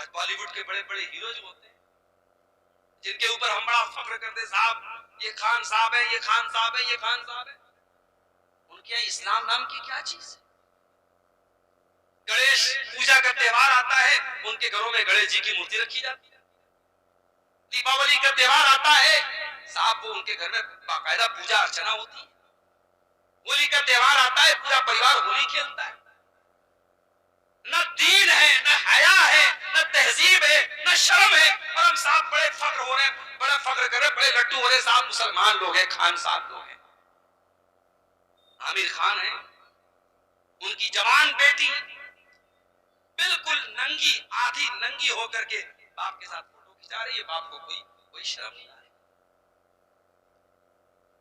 آج بالی ووڈ کے بڑے بڑے ہیرو جو ہوتے ہیں جن کے اوپر ہم بڑا فخر کرتے صاحب یہ خان صاحب ہے، یہ خان صاحب ہے، یہ خان صاحب ہے، ان کے اسلام نام کی کیا چیز ہے؟ گنیش پوجا کا تہوار آتا ہے، ان کے گھروں میں گنیش جی کی مورتی رکھی جاتی ہے۔ دیپاولی کا تہوار آتا ہے صاحب، وہ ان کے گھر میں باقاعدہ پوجا ارچنا ہوتی ہے۔ ہولی کا تہوار آتا ہے، پورا پریوار ہولی کھیلتا ہے۔ نہ دین ہے، نہ حیا ہے، نہ تہذیب ہے، نہ شرم ہے، اور ہم صاحب بڑے فخر ہو رہے ہیں، بڑا فخر کر رہے ہیں، بڑے لٹو ہو رہے ہیں صاحب، مسلمان لوگ ہیں، خان صاحب لوگ ہیں۔ عامر خان ہیں، ان کی جوان بیٹی بالکل ننگی، آدھی ننگی ہو کر کے باپ کے ساتھ فوٹو کھچا رہی ہے، باپ کو کوئی شرم نہیں آ رہی۔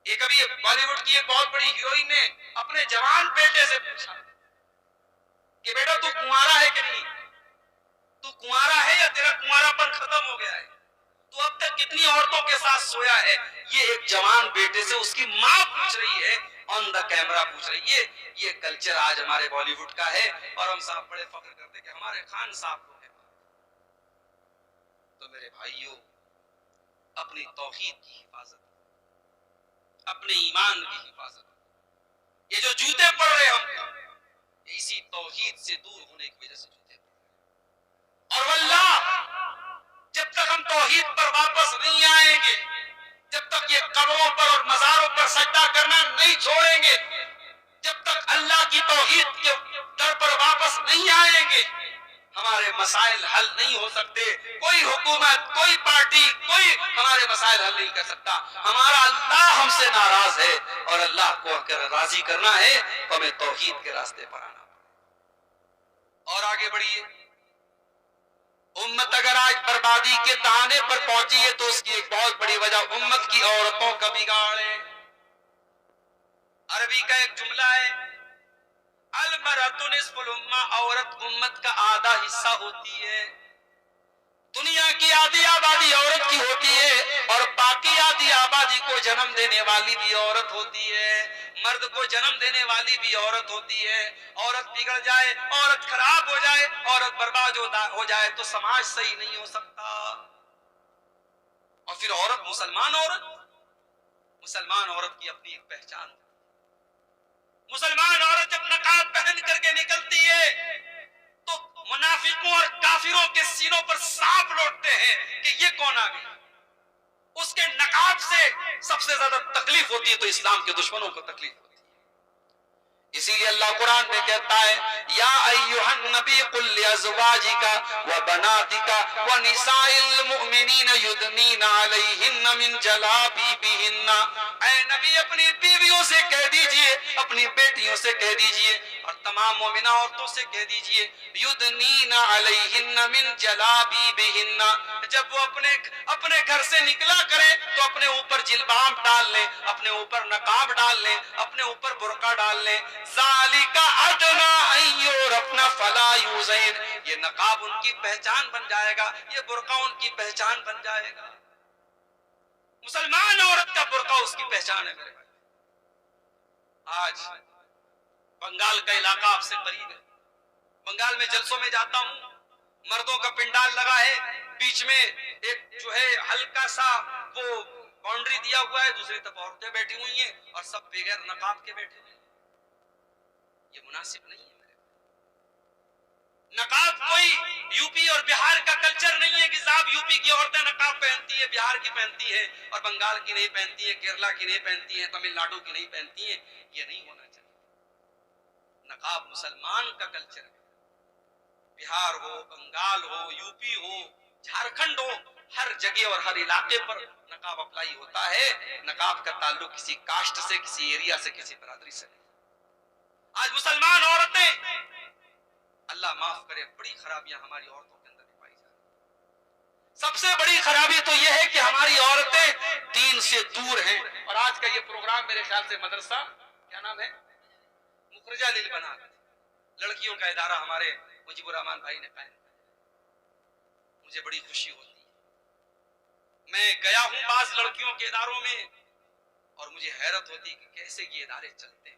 ایک ابھی بالی ووڈ کی ایک بہت بڑی ہیروئن نے اپنے جوان بیٹے سے پوچھا کہ بیٹا تو کنوارا ہے کہ نہیں، تو کنوارا ہے یا تیرا کنوارا پن ختم ہو گیا ہے، تو اب تک کتنی عورتوں کے ساتھ سویا ہے؟ یہ ایک جوان بیٹے سے اس کی ماں پوچھ رہی ہے، آن دا کیمرہ پوچھ رہی ہے۔ یہ کلچر آج ہمارے بالی ووڈ کا ہے، اور ہم صاحب بڑے فخر کرتے ہیں کہ ہمارے خان صاحب کو ہے۔ تو میرے بھائیوں، اپنی توحید کی حفاظت، اپنے ایمان کی حفاظت، یہ جو جوتے پڑ رہے ہم اسی توحید سے دور ہونے کی وجہ سے جوتے پڑ رہے، اور واللہ جب تک ہم توحید پر واپس نہیں آئیں گے، جب تک یہ قبروں پر اور مزاروں پر سجدہ کرنا نہیں چھوڑیں گے، جب تک اللہ کی توحید کے در پر واپس نہیں آئیں گے، ہمارے مسائل حل نہیں ہو سکتے۔ کوئی حکومت، کوئی پارٹی، کوئی ہمارے مسائل حل نہیں کر سکتا۔ ہمارا اللہ ہم سے ناراض ہے، اور اللہ کو اگر راضی کرنا ہے تو ہمیں توحید کے راستے پر آنا۔ اور آگے بڑھیے، امت اگر آج بربادی کے تانے پر پہنچی ہے تو اس کی ایک بہت بڑی وجہ امت کی عورتوں کا بگاڑ ہے۔ عربی کا ایک جملہ ہے، المرأۃ نصف الامہ، عورت امت کا آدھا حصہ ہوتی ہے۔ دنیا کی آدھی آبادی عورت کی ہوتی ہے، اور باقی آدھی آبادی کو جنم دینے والی بھی عورت ہوتی ہے، مرد کو جنم دینے والی بھی عورت ہوتی ہے۔ عورت بگڑ جائے، عورت خراب ہو جائے، عورت برباد ہو جائے تو سماج صحیح نہیں ہو سکتا۔ اور پھر عورت، مسلمان عورت کی اپنی ایک پہچان، مسلمان عورت جب نقاب پہن کر کے نکلتی ہے تو منافقوں اور کافروں کے سینوں پر سانپ لوٹتے ہیں کہ یہ کون آ گئی۔ اس کے نقاب سے سب سے زیادہ تکلیف ہوتی ہے تو اسلام کے دشمنوں کو تکلیف ہوتی ہے۔ اسی لیے اللہ قرآن میں کہتا ہے، یا ایھا النبی قل لازواجک وبناتک ونساء المؤمنین یدنین علیہن من جلابیبہن، اے نبی اپنی بیویوں سے کہہ دیجئے، اپنی بیٹیوں سے کہہ دیجئے، اور تمام مومنہ عورتوں سے کہہ دیجئے، یدنین علیہن من جلابیبہن، جب وہ اپنے گھر سے نکلا کریں تو اپنے اوپر جلباب ڈال لیں، اپنے اوپر نقاب ڈال لیں، اپنے اوپر برقع ڈال لیں۔ ذالک ادنیٰ ان یعرفن فلا یؤذین، یہ نقاب ان کی پہچان بن جائے گا، یہ برقع ان کی پہچان بن جائے گا۔ مسلمان عورت کا برقع اس کی پہچان ہے میرے بھائی۔ آج بنگال کا علاقہ آپ سے قریب ہے، بنگال میں جلسوں میں جاتا ہوں، مردوں کا پنڈال لگا ہے، بیچ میں ایک جو ہے ہلکا سا وہ باؤنڈری دیا ہوا ہے، دوسری طرف عورتیں بیٹھی ہوئی ہیں اور سب بغیر نقاب کے بیٹھے ہوئے ہیں۔ یہ مناسب نہیں ہے میرے۔ نقاب کوئی یو پی اور بہار کا کلچر نہیں ہے کہ صاحب یو پی کی عورتیں نقاب پہنتی ہے، بہار کی پہنتی ہے اور بنگال کی نہیں پہنتی ہے، کیرلا کی نہیں پہنتی ہے، تمل ناڈو کی نہیں پہنتی ہے۔ یہ نہیں ہونا چاہیے۔ نقاب مسلمان کا کلچر ہے۔ بہار ہو، بنگال ہو، یو پی ہو، جھارکھنڈ ہو، ہر جگہ اور ہر علاقے پر نقاب اپلائی ہوتا ہے۔ نقاب کا تعلق کسی کاسٹ سے، کسی ایریا سے، کسی برادری سے نہیں۔ آج مسلمان عورتیں، اللہ معاف کرے، بڑی خرابیاں ہماری عورتوں کے اندر پائی جاتی ہیں۔ سب سے بڑی خرابی تو یہ ہے کہ ہماری عورتیں دین سے دور ہیں۔ اور آج کا یہ پروگرام میرے خیال سے مدرسہ، کیا نام ہے، مخرجہ للبنات، لڑکیوں کا ادارہ ہمارے مجیب الرحمان بھائی نے قائم کیا۔ مجھے بڑی خوشی ہوتی ہے، میں گیا ہوں بعض لڑکیوں کے اداروں میں اور مجھے حیرت ہوتی ہے کہ کیسے یہ ادارے چلتے ہیں۔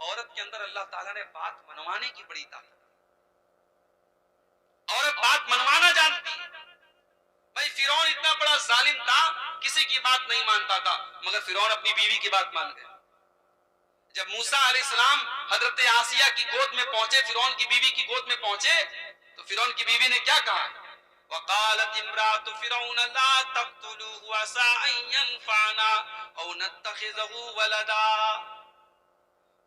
عورت کے اندر اللہ تعالیٰ نے بات منوانے کی بڑی طاقت. عورت بات منوانا جانتی ہے. بھائی فرعون اتنا بڑا ظالم تھا, کسی کی بات نہیں مانتا تھا, مگر فرعون اپنی بیوی کی بات مان گیا. جب موسیٰ علیہ السلام حضرت آسیہ کی گود میں پہنچے, فرعون کی بیوی کی گود میں پہنچے, تو فرعون کی بیوی نے کیا کہا؟ وقالت امرأة فرعون لا تقتلوه عسى أن ينفعنا أو نتخذه ولدا.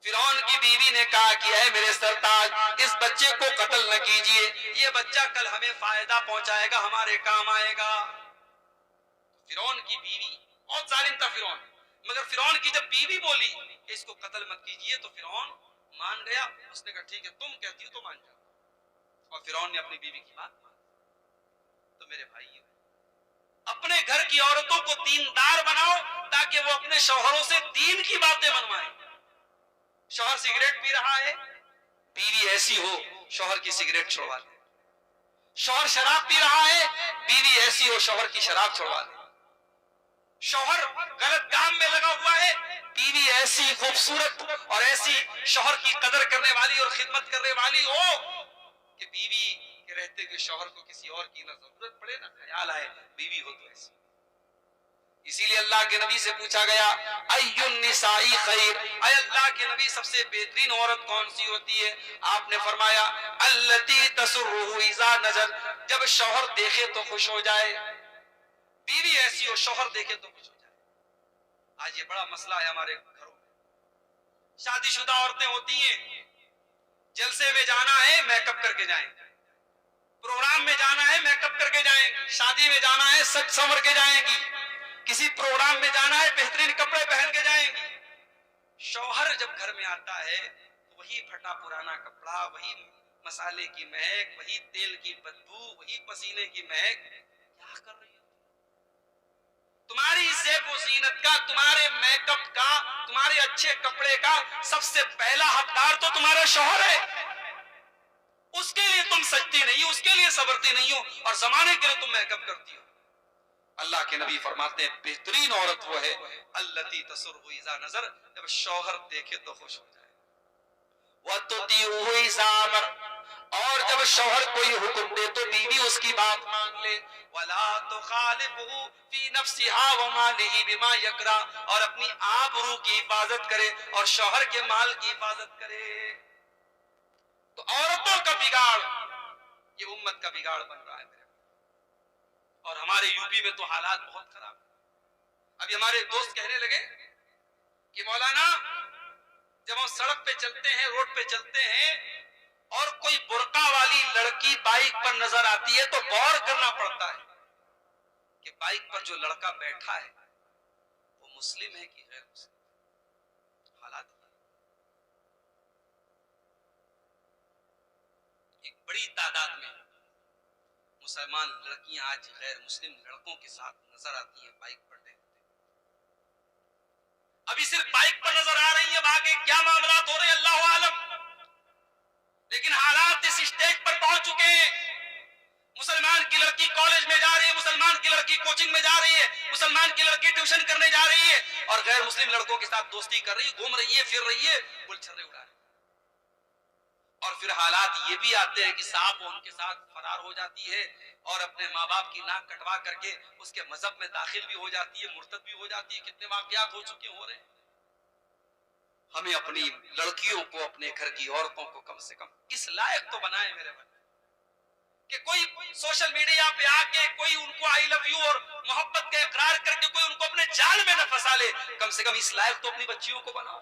فرعون کی بیوی نے کہا کہ اے میرے سرتاج, اس بچے کو قتل نہ کیجئے, یہ بچہ کل ہمیں فائدہ پہنچائے گا, ہمارے کام آئے گا. فرعون کی بیوی, بہت ظالم تھا فرعون, مگر فرعون کی جب بیوی بولی کہ اس کو قتل مت کیجئے, تو فرعون مان گیا. اس نے کہا ٹھیک ہے, تم کہتی ہو تو مان جاؤ. اور فرعون نے اپنی بیوی کی بات مان. تو میرے بھائی, اپنے گھر کی عورتوں کو دیندار بناؤ تاکہ وہ اپنے شوہروں سے دین کی باتیں منوائیں. شوہر سگریٹ پی رہا ہے, بیوی ایسی ہو شوہر کی سگریٹ چھوڑوا دے. شوہر شراب پی رہا ہے, بیوی ایسی ہو شوہر کی شراب چھوڑوا دے. شوہر غلط کام میں لگا ہوا ہے, بیوی ایسی خوبصورت اور ایسی شوہر کی قدر کرنے والی اور خدمت کرنے والی ہو کہ بیوی کے رہتے کہ شوہر کو کسی اور کی نہ ضرورت پڑے, نہ خیال آئے, بیوی ہو تو ایسی. اسی لیے اللہ کے نبی سے پوچھا گیا ای النساء خیر, اے اللہ کے نبی سب سے بہترین عورت کون سی ہوتی ہے؟ آپ نے فرمایا التی تسرہ اذا نظر, جب شوہر دیکھے تو خوش ہو جائے. بیوی ایسی ہو شوہر دیکھے تو خوش ہو جائے. آج یہ بڑا مسئلہ ہے ہمارے گھروں میں. شادی شدہ عورتیں ہوتی ہیں, جلسے میں جانا ہے میک اپ کر کے جائیں, پروگرام میں جانا ہے میک اپ کر کے جائیں, شادی میں جانا ہے سج سنور کے جائیں گی, کسی پروگرام میں جانا ہے بہترین کپڑے پہن کے جائیں گی. شوہر جب گھر میں آتا ہے تو وہی پھٹا پرانا کپڑا, وہی مسالے کی مہک, وہی تیل کی بدبو, وہی پسینے کی مہک. کیا کر رہی ہو تمہاری زیب و زینت کا, تمہارے میک اپ کا, تمہارے اچھے کپڑے کا سب سے پہلا حقدار تو تمہارا شوہر ہے. اس کے لیے تم سجتی نہیں ہو, اس کے لیے صبرتی نہیں ہو, اور زمانے کے لیے تم میک اپ کرتی ہو. اللہ کے نبی فرماتے ہیں بہترین عورت وہ ہے التی تسرہ اذا نظر, جب شوہر دیکھے تو خوش ہو جائے. وتطیعہ اذا امر, اور جب شوہر کوئی حکم دے تو بیوی اس کی بات مان لے. ولا تخالفہ فی نفسها ومالہ بما یکرہ, اور اپنی آبرو کی حفاظت کرے اور شوہر کے مال کی حفاظت کرے. تو عورتوں کا بگاڑ یہ امت کا بگاڑ بن رہا ہے میرے. اور ہمارے یو پی میں تو حالات بہت خراب. ابھی ہمارے دوست کہنے لگے کہ مولانا جب ہم سڑک پہ چلتے ہیں, روڈ پہ چلتے ہیں, اور کوئی برقع والی لڑکی بائک پر نظر آتی ہے تو غور کرنا پڑتا ہے کہ بائک پر جو لڑکا بیٹھا ہے وہ مسلم ہے کہ غیر مسلم. حالات ایک بڑی تعداد میں مسلمان لڑکیاں آج غیر مسلم لڑکوں کے ساتھ نظر آتی ہیں بائک پر ٹہلتے. ابھی صرف بائک پر نظر آ رہی ہیں, آگے کیا معاملات ہو رہے ہیں اللہ عالم. لیکن حالات اس اسٹیج پر پہنچ چکے ہیں. مسلمان کی لڑکی کالج میں جا رہی ہے, مسلمان کی لڑکی کوچنگ میں جا رہی ہے, مسلمان کی لڑکی ٹیوشن کرنے جا رہی ہے, اور غیر مسلم لڑکوں کے ساتھ دوستی کر رہی ہے, گھوم رہی ہے, پھر رہی ہے, گلچھرے اڑا رہی ہے. اور پھر حالات یہ بھی آتے ہیں کہ صاحب وہ ان کے ساتھ فرار ہو جاتی ہے اور اپنے ماں باپ کی ناک کٹوا کر کے اس کے مذہب میں داخل بھی ہو جاتی ہے, مرتد بھی ہو جاتی ہے. کتنے واقعات ہو چکے ہو رہے ہیں. ہمیں اپنی لڑکیوں کو, اپنے گھر کی عورتوں کو کم سے کم اس لائق تو بنائیں میرے بھائی کہ کوئی سوشل میڈیا پہ آ کے کوئی ان کو آئی لو یو اور محبت کا اقرار کر کے کوئی ان کو اپنے جال میں نہ پھنسا لے. کم سے کم اس لائق تو اپنی بچیوں کو بناؤ.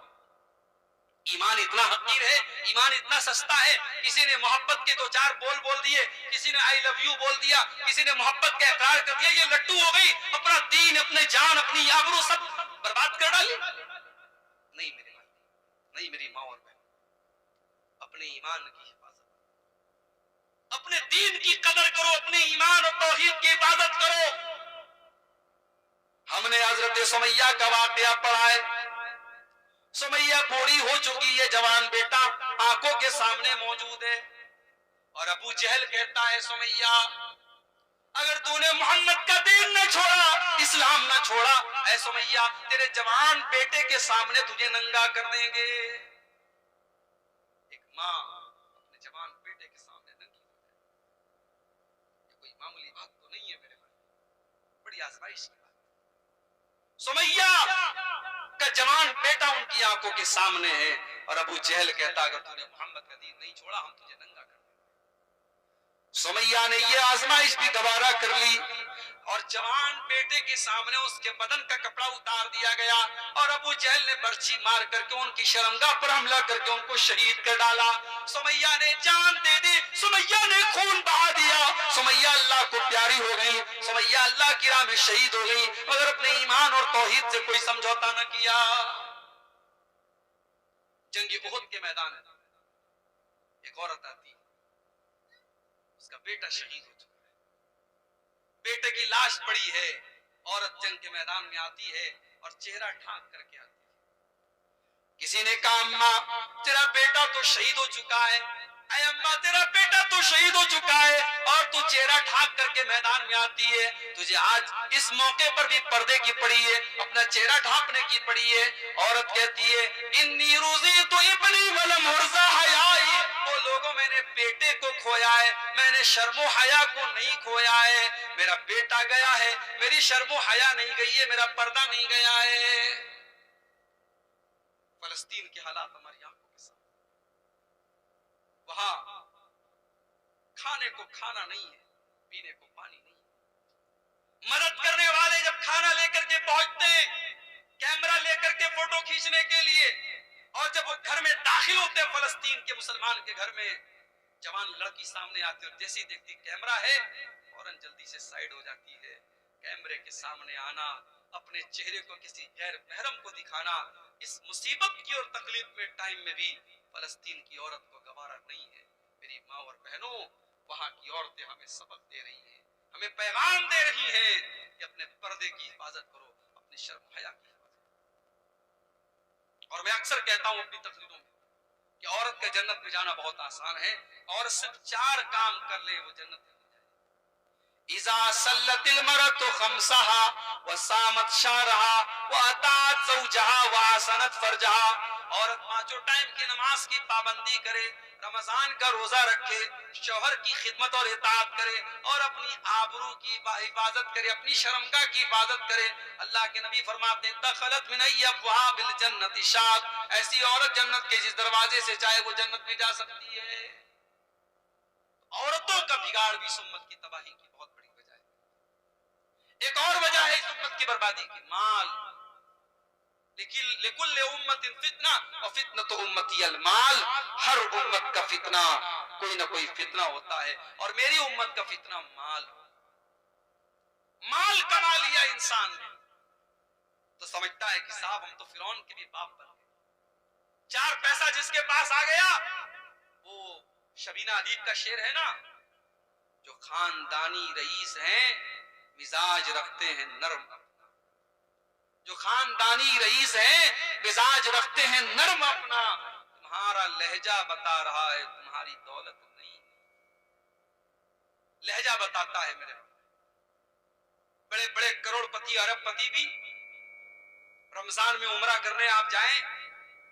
ایمان اتنا حقیر ہے, ایمان اتنا سستا ہے. کسی نے محبت کے دو چار بول دیے, کسی نے آئی لو یو بول دیا, کسی نے محبت کا اقرار کر دیا, یہ لٹو ہو گئی, اپنا دین, اپنے جان, اپنی آبرو سب برباد کر ڈالی. نہیں میرے بھائی, نہیں میری ماں اور بہن, اپنے ایمان کی حفاظت, اپنے دین کی قدر کرو, اپنے ایمان اور توحید کی حفاظت کرو. ہم نے حضرت سمیہ کا واقعہ پڑھا ہے. سمیہ بوڑھی ہو چکی ہے, جوان بیٹا آنکھوں کے سامنے موجود ہے, اور ابو جہل کہتا ہے سمیہ اگر تو نے محمد کا دین نہ چھوڑا, اسلام نہ چھوڑا, اے سمیہ تیرے جوان بیٹے کے سامنے تجھے ننگا کر دیں گے. معمولی بات تو نہیں ہے میرے بھائی، بڑی آزمائش کی بات۔ سمیہ کا جوان بیٹا ان کی آنکھوں کے سامنے ہے، اور ابو جہل کہتا اگر تو نے محمد کا دین نہیں چھوڑا ہم تجھے ننگا کر دیں۔ سمیہ نے یہ آزمائش بھی گوارا کر لی، اور جوان بیٹے کے سامنے اس کے بدن کا کپڑا اتار دیا گیا، اور ابو جہل نے برچھی مار کر کے ان کی شرمگاہ پر حملہ کر کے ان کو شہید کر ڈالا۔ سمیہ نے جان دے دی، سمیہ نے خون بہا دیا، سمیہ اللہ کو پیاری ہو گئی، سمیہ اللہ کی راہ میں شہید ہو گئی، مگر اپنے ایمان اور توحید سے کوئی سمجھوتا نہ کیا۔ جنگ احد کے میدان میں ایک عورت آتی، اس کا بیٹا شہید ہو چکا ہے، بیٹے کی لاش پڑی ہے، عورت جنگ کے میدان میں آتی ہے اور چہرہ ڈھانک کر کے آتی ہے۔ کسی نے کہا اماں تیرا بیٹا تو شہید ہو چکا ہے، اے اماں تیرا بیٹا تو شہید ہو چکا ہے اور تو چہرہ ڈھانک کر کے میدان میں آتی ہے، تجھے آج اس موقع پر بھی پردے کی پڑی ہے، اپنا چہرہ ڈھانکنے کی پڑی ہے۔ عورت کہتی ہے انی روزی تو ابنی ولم ارزا حیائی، وہ لوگوں میں نے بیٹے کو کھویا ہے، میں نے شرم و حیا کو نہیں کھویا ہے، میرا بیٹا گیا ہے، میری شرم و حیا نہیں گئی ہے، میرا پردہ نہیں گیا ہے۔ فلسطین کے حالات ہماری آنکھوں کے سامنے، وہاں کھانے کو کھانا نہیں ہے، پینے کو پانی نہیں ہے۔ مدد کرنے والے جب کھانا لے کر کے پہنچتے ہیں کیمرہ لے کر کے فوٹو کھینچنے کے لیے، اور جب وہ گھر میں داخل ہوتے ہیں فلسطین کے مسلمان کے گھر میں، جوان لڑکی سامنے آتی اور جیسی دیکھتی کیمرہ ہے فوراً جلدی سے سائیڈ ہو جاتی ہے۔ کیمرے کے سامنے آنا، اپنے چہرے کو کسی غیر محرم کو دکھانا، اس مصیبت کی اور تکلیف میں ٹائم میں بھی فلسطین کی عورت کو گوارا نہیں ہے۔ میری ماں اور بہنوں، وہاں کی عورتیں ہمیں سبق دے رہی ہیں، ہمیں پیغام دے رہی ہیں کہ اپنے پردے کی حفاظت کرو، اپنی شرم حیا کی حفاظت کرو۔ اور میں اکثر کہتا ہوں اپنی تقریروں میں کہ عورت کا جنت میں جانا بہت آسان ہے، اور صرف 4 کام کر لے وہ جنت میں ہو جائے۔ اذا صلت المرأة خمسها وصامت شهرها واتات زوجها واحسنت فرجها، عورت 5 ٹائم کی نماز کی پابندی کرے، رمضان کا روزہ رکھے، شوہر کی خدمت اور اطاعت کرے، اور اپنی آبرو کی حفاظت کرے، اپنی شرمگاہ کی حفاظت کرے۔ اللہ کے نبی فرماتے ہیں دخلت من ابواب الجنت شاذ، ایسی عورت جنت کے جس دروازے سے چاہے وہ جنت میں جا سکتی ہے۔ عورتوں کا بگاڑ بھی اس امت کی تباہی کی بہت بڑی وجہ ہے۔ ایک اور وجہ ہے اس امت کی بربادی کی، مال۔ لیکن لکل امت فتنہ وفتنۃ امتی المال، ہر امت کا فتنہ کوئی نہ کوئی فتنہ ہوتا ہے، اور میری امت کا فتنہ مال۔ مال کما لیا انسان نے تو سمجھتا ہے کہ صاحب ہم تو فرعون کے بھی باپ بن گئے۔ 4 پیسہ جس کے پاس آ گیا، وہ شبینہ ادیب کا شعر ہے نا، جو خاندانی رئیس ہیں مزاج رکھتے ہیں نرم، جو خاندانی رئیس ہیں مزاج رکھتے ہیں نرم اپنا، تمہارا لہجہ بتا رہا ہے تمہاری دولت نہیں۔ لہجہ بتاتا ہے میرے بڑے بڑے کروڑ پتی ارب پتی بھی رمضان میں عمرہ کرنے آپ جائیں،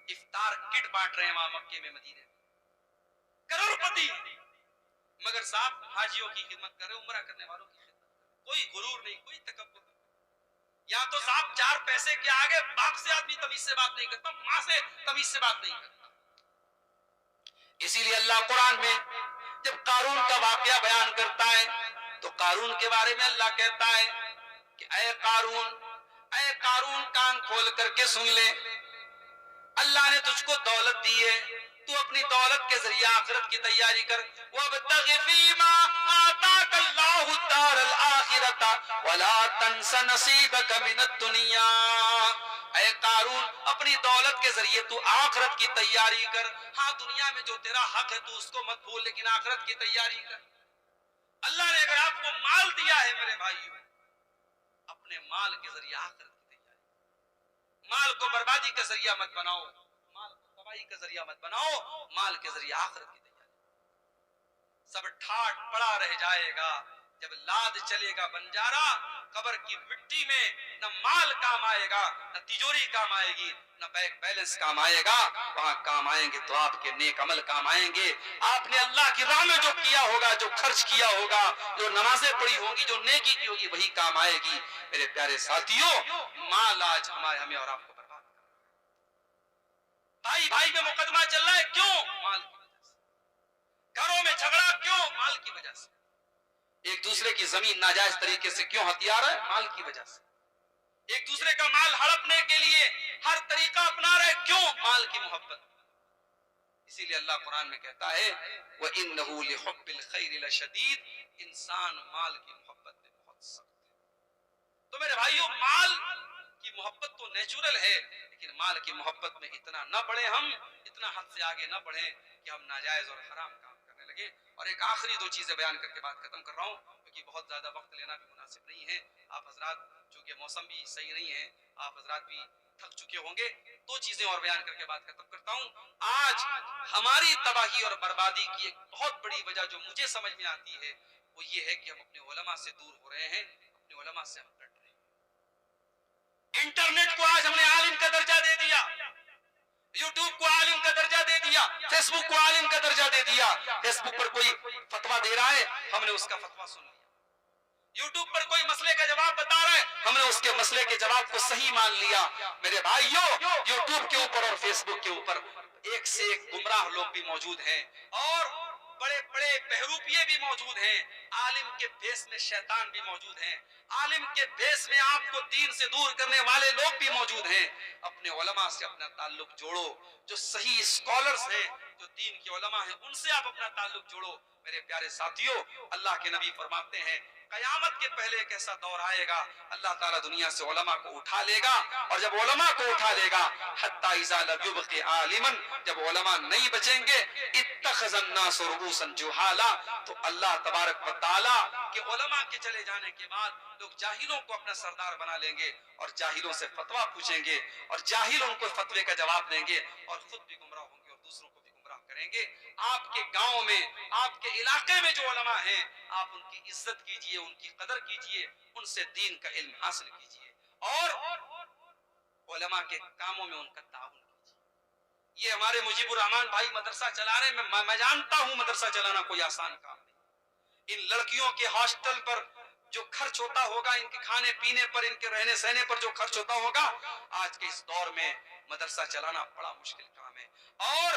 افطار کٹ بانٹ رہے ہیں وہاں مکے میں مدینے میں، کروڑ پتی، مگر صاحب حاجیوں کی خدمت کر رہے، عمرہ کرنے والوں کی خدمت کر رہے، کوئی غرور نہیں، کوئی تکبر نہیں۔ یا تو صاحب 4 پیسے کے آگے باپ سے آدمی تمیز سے بات نہیں کرتا، ماں سے تمیز سے بات نہیں کرتا۔ اسی لیے اللہ قرآن میں جب قارون کا واقعہ بیان کرتا ہے تو قارون کے بارے میں اللہ کہتا ہے کہ اے قارون کان کھول کر کے سن لے، اللہ نے تجھ کو دولت دی ہے، تو اپنی دولت کے ذریعے آخرت کی تیاری کر۔ وَابْتَغِ فِيمَا آتَاكَ اللَّهُ الدَّارَ الْآخِرَةَ وَلَا تَنْسَ نَصِيبَكَ مِنَ الدُّنْيَا، اے قارون اپنی دولت کے ذریعے تو آخرت کی تیاری کر۔ ہاں دنیا میں جو تیرا حق ہے تو اس کو مت بھول، لیکن آخرت کی تیاری کر۔ اللہ نے اگر آپ کو مال دیا ہے میرے بھائیو، اپنے مال کے ذریعے آخرت کی تیاری، مال کو بربادی کا ذریعہ مت بناؤ، مال کو تباہی کا ذریعہ مت بناؤ، مال کے ذریعے آخرت کی تیاری۔ سب ٹھاٹ پڑا رہ جائے گا، جب لاد چلے گا بنجارا قبر کی مٹی میں نہ مال کام آئے گا نہ تجوری کام آئے گی نہ بینک بیلنس کام آئے گا. وہاں کام آئیں گے تو آپ کے نیک عمل کام آئیں گے. آپ نے اللہ کی راہ میں جو کیا ہوگا, جو خرچ کیا ہوگا, جو نمازیں پڑھی ہوں گی, جو نیکی کی ہوگی, وہی کام آئے گی. میرے پیارے ساتھیوں, مال آج ہمیں اور آپ کو برباد کر رہا ہے. بھائی بھائی میں مقدمہ چل رہا ہے, کیوں؟ مال کی وجہ سے. گھروں میں جھگڑا کیوں؟ مال کی وجہ سے. ایک دوسرے کی زمین ناجائز طریقے سے کیوں ہتھیار ہے؟ مال کی وجہ سے. ایک دوسرے کا مال ہڑپنے کے لیے ہر طریقہ اپنا رہے, کیوں؟ مال کی محبت. اسی لیے اللہ قرآن میں کہتا ہے وَإِنَّهُ لِحُبِّ الْخَيْرِ لَشَدِيدٌ, انسان مال کی محبت میں بہت سخت ہے. تو میرے بھائیوں, مال کی محبت تو نیچرل ہے, لیکن مال کی محبت میں اتنا نہ بڑھیں, ہم اتنا حد سے آگے نہ بڑھیں کہ ہم ناجائز اور حرام کام کرنے لگے. اور ایک آخری دو چیزیں بیان کر کے بات ختم کر رہا ہوں, کیونکہ بہت زیادہ وقت لینا بھی مناسب نہیں ہے. آپ حضرات, چونکہ موسم بھی صحیح نہیں ہے, آپ حضرات بھی تھک چکے ہوں گے. دو چیزیں اور بیان کر کے بات ختم کرتا ہوں. آج ہماری تباہی اور بربادی کی ایک بہت بڑی وجہ جو مجھے سمجھ میں آتی ہے وہ یہ ہے کہ ہم اپنے علماء سے دور ہو رہے ہیں, اپنے علماء سے ہم ڈٹ رہے ہیں. انٹرنیٹ کو آج ہم نے عالم کا درجہ دے دیا, یوٹیوب کو عالم کا درجہ دے دیا, فیس بک کو عالم کا درجہ دے دیا. فیس بک پر کوئی فتویٰ دے رہا ہے, ہم نے اس کا فتویٰ سن لیا. یوٹیوب پر کوئی مسئلے کا جواب بتا رہا ہے, ہم نے اس کے مسئلے کے جواب کو صحیح مان لیا. میرے بھائیوں, یوٹیوب کے اوپر اور فیس بک کے اوپر ایک سے ایک گمراہ لوگ بھی موجود ہیں, اور بڑے بڑے بہروپیے بھی موجود ہیں. عالم کے بھیس میں شیطان بھی موجود ہیں, عالم کے بھیس میں آپ کو دین سے دور کرنے والے لوگ بھی موجود ہیں. اپنے علماء سے اپنا تعلق جوڑو, جو صحیح اسکالرز ہیں, جو دین کے علماء ہیں, ان سے آپ اپنا تعلق جوڑو. میرے پیارے ساتھیوں, اللہ کے نبی فرماتے ہیں قیامت کے پہلے ایک ایسا دور آئے گا, اللہ تعالیٰ دنیا سے علماء کو اٹھا لے گا, اور جب علماء کو اٹھا لے گا حتی اذا لم یبق عالما, جب علماء نہیں بچیں گے, اتخذ الناس رؤوسا جہالا, تو اللہ تبارک و تعالیٰ کہ علماء کے چلے جانے کے بعد لوگ جاہلوں کو اپنا سردار بنا لیں گے, اور جاہلوں سے فتویٰ پوچھیں گے, اور جاہل ان کو فتوے کا جواب دیں گے, اور خود بھی گمراہ ہوں گے اور دوسروں کو بھی گمراہ کریں گے. آپ کے گاؤں میں, آپ کے علاقے میں جو علماء ہیں, آپ ان کی عزت کیجئے, ان کی قدر کیجئے, ان سے دین کا علم حاصل کیجئے, اور علماء کے کاموں میں ان کا تعاون کیجئے. یہ ہمارے مجیب الرحمان بھائی مدرسہ چلا رہے ہیں, میں جانتا ہوں مدرسہ چلانا کوئی آسان کام نہیں. ان لڑکیوں کے ہاسٹل پر جو خرچ ہوتا ہوگا, ان کے کھانے پینے پر, ان کے رہنے سہنے پر جو خرچ ہوتا ہوگا, آج کے اس دور میں مدرسہ چلانا بڑا مشکل کام ہے. اور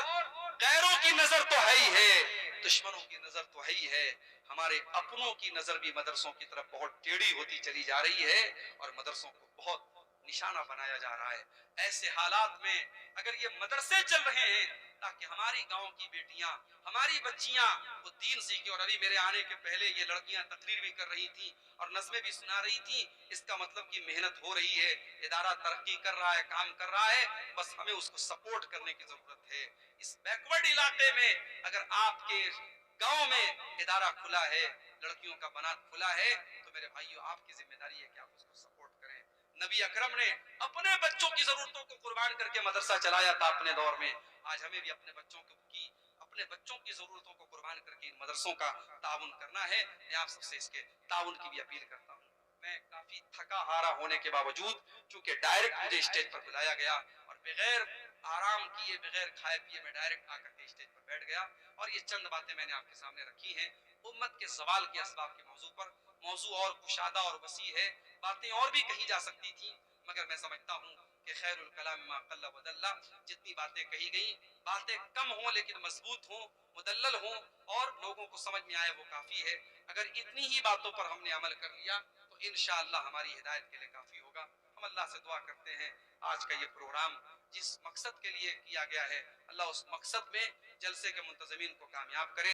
غیروں کی نظر تو ہے ہی ہے, دشمنوں کی نظر تو ہے ہی ہے, ہمارے اپنوں کی نظر بھی مدرسوں کی طرف بہت ٹیڑھی ہوتی چلی جا رہی ہے, اور مدرسوں کو بہت نشانہ بنایا جا رہا ہے. ایسے حالات میں اگر یہ مدرسے چل رہے ہیں تاکہ ہماری گاؤں کی بیٹیاں, ہماری بچیاں وہ دین سیکھیں, اور ابھی میرے آنے کے پہلے یہ لڑکیاں تقریر بھی کر رہی تھیں اور نظمیں بھی سنا رہی تھیں, اس کا مطلب کہ محنت ہو رہی ہے, ادارہ ترقی کر رہا ہے, کام کر رہا ہے, بس ہمیں اس کو سپورٹ کرنے کی ضرورت ہے. اس بیکورڈ علاقے میں اگر آپ کے گاؤں میں ادارہ کھلا ہے, لڑکیوں کا بنات کھلا ہے, تو میرے بھائیوں آپ کی ذمہ داری ہے کہ آپ اس کو سپورٹ کریں. نبی اکرم نے اپنے بچوں کی ضرورتوں کو قربان کر کے مدرسہ چلایا تھا اپنے دور میں. آج ہمیں بھی اپنے بچوں کی ضرورتوں کو قربان کر کے ان مدرسوں کا تعاون کرنا ہے. میں آپ سب سے اس کے تعاون کی بھی اپیل کرتا ہوں. میں کافی تھکا ہارا ہونے کے باوجود, چونکہ ڈائریکٹ مجھے اسٹیج پر بلایا گیا, اور بغیر آرام کیے, بغیر کھائے پیے میں ڈائریکٹ آ کر کے اسٹیج پر بیٹھ گیا, اور یہ چند باتیں میں نے آپ کے سامنے رکھی ہیں امت کے زوال کے اسباب کے موضوع پر. موضوع اور کشادہ اور وسیع ہے, باتیں اور بھی کہی جا سکتی تھیں, مگر میں سمجھتا ہوں کہ خیر الکلام ما قل ودل, جتنی باتیں کہی گئیں باتیں کم ہوں لیکن مضبوط ہوں, مدلل ہوں, اور لوگوں کو سمجھ میں آئے وہ کافی ہے. اگر اتنی ہی باتوں پر ہم نے عمل کر لیا تو انشاءاللہ ہماری ہدایت کے لیے کافی ہوگا. ہم اللہ سے دعا کرتے ہیں آج کا یہ پروگرام جس مقصد کے لیے کیا گیا ہے, اللہ اس مقصد میں جلسے کے منتظمین کو کامیاب کرے.